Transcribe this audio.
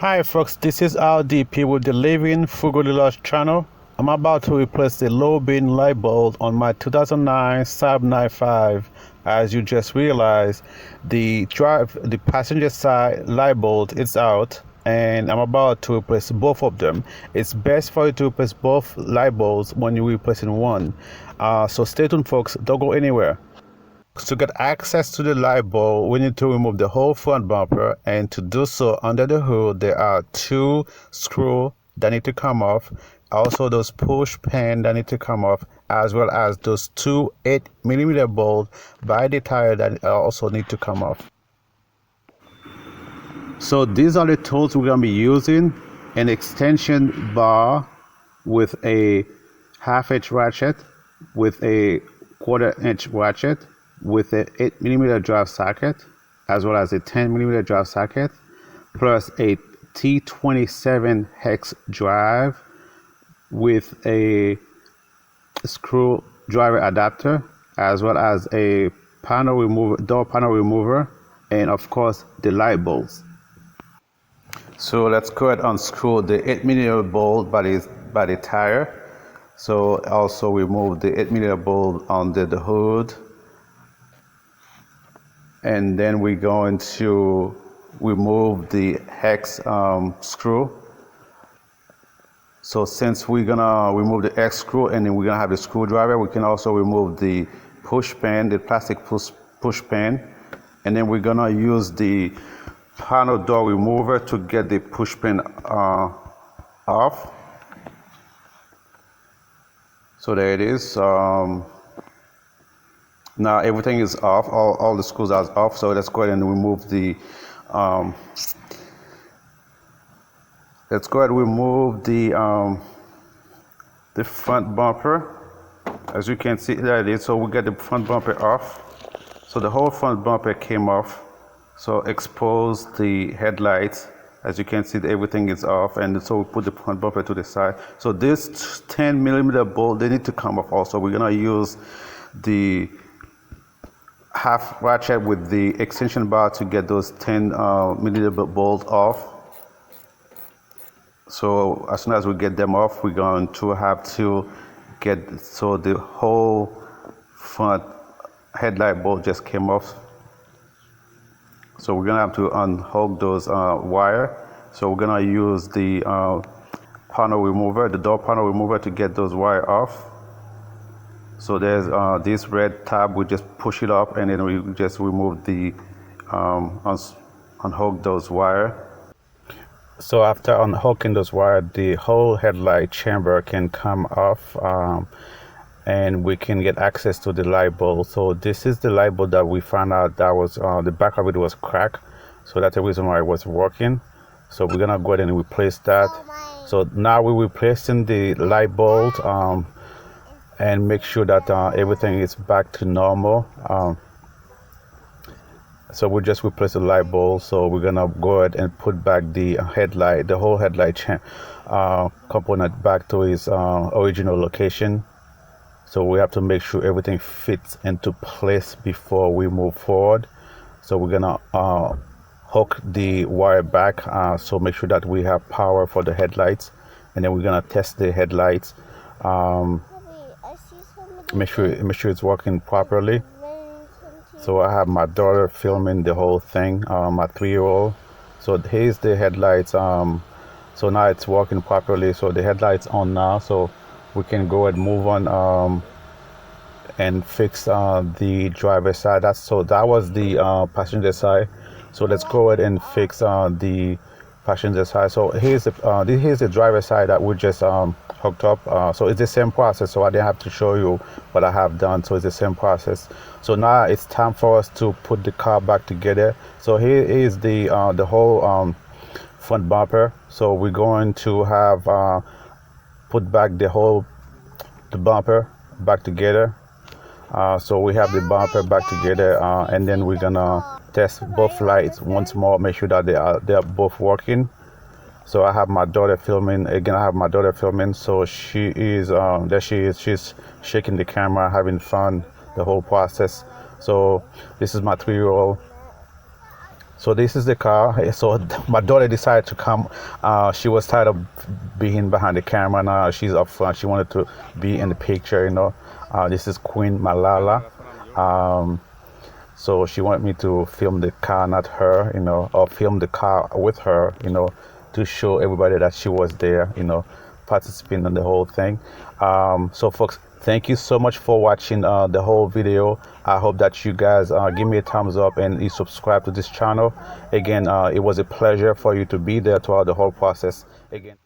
Hi folks, this is RDP with the Living Frugally Large channel. I'm about to replace the low beam light bulb on my 2009 Saab 95. As you just realized, the passenger side light bulb is out and I'm about to replace both of them. It's best for you to replace both light bulbs when you're replacing one. So stay tuned folks, don't go anywhere. To get access to the light bulb, we need to remove the whole front bumper, and to do so, under the hood there are two screws that need to come off, also those push pin that need to come off, as well as those two 8mm bolts by the tire that also need to come off. So these are the tools we're going to be using: an extension bar with a 1/2-inch ratchet, with a 1/4-inch ratchet, with an 8mm drive socket, as well as a 10mm drive socket, plus a T27 hex drive with a screwdriver adapter, as well as a panel remover, door panel remover, and of course the light bulbs. So let's go ahead and unscrew the 8mm bolt by the tire. So also remove the 8mm bolt under the hood. And then we're going to remove the hex screw. So since we're gonna remove the hex screw and then we're gonna have the screwdriver, we can also remove the push pin, the plastic push pin, and then we're gonna use the panel door remover to get the push pin off. So there it is. Now everything is off, all the screws are off, so let's go ahead and remove the front bumper. As you can see, there it is. So we get the front bumper off. So the whole front bumper came off. So expose the headlights. As you can see, everything is off, and so we put the front bumper to the side. So this 10mm bolt, they need to come off also. We're gonna use the 1/2 ratchet with the extension bar to get those 10mm bolts off. So as soon as we get them off, we're going to have to get, so the whole front headlight bolt just came off. So we're gonna have to unhook those wire. So we're gonna use the panel remover, the door panel remover, to get those wire off. So there's this red tab, we just push it up and then we just remove the, unhook those wire. So after unhooking those wire, the whole headlight chamber can come off, and we can get access to the light bulb. So this is the light bulb that we found out that was, the back of it was cracked. So that's the reason why it was working. So we're gonna go ahead and replace that. So now we're replacing the light bulb, and make sure that everything is back to normal. So we just replace the light bulb. So we're gonna go ahead and put back the headlight, the whole headlight component back to its original location. So we have to make sure everything fits into place before we move forward. So we're gonna hook the wire back, so make sure that we have power for the headlights, and then we're gonna test the headlights. Make sure it's working properly. So I have my daughter filming the whole thing, my 3-year-old. So here's the headlights. So now it's working properly. So the headlights on now. So we can go and move on and fix the driver's side. That was the passenger side. So let's go ahead and fix the passenger side. So here's the driver's side that we just hooked up. So it's the same process. So I didn't have to show you what I have done. So it's the same process. So now it's time for us to put the car back together. So here is the whole front bumper. So we're going to have put back the bumper back together. So we have the bumper back together, and then we're gonna test both lights once more, make sure that they are both working. So I have my daughter filming again. So she is there she is, she's shaking the camera, having fun the whole process. So this is my 3-year-old. So this is the car. So my daughter decided to come. She was tired of being behind the camera. Now she's up front. She wanted to be in the picture. This is Queen Malala. So she wanted me to film the car, not her. Or film the car with her. To show everybody that she was there. Participating in the whole thing. So folks, thank you so much for watching the whole video. I hope that you guys give me a thumbs up and you subscribe to this channel. Again, it was a pleasure for you to be there throughout the whole process. Again.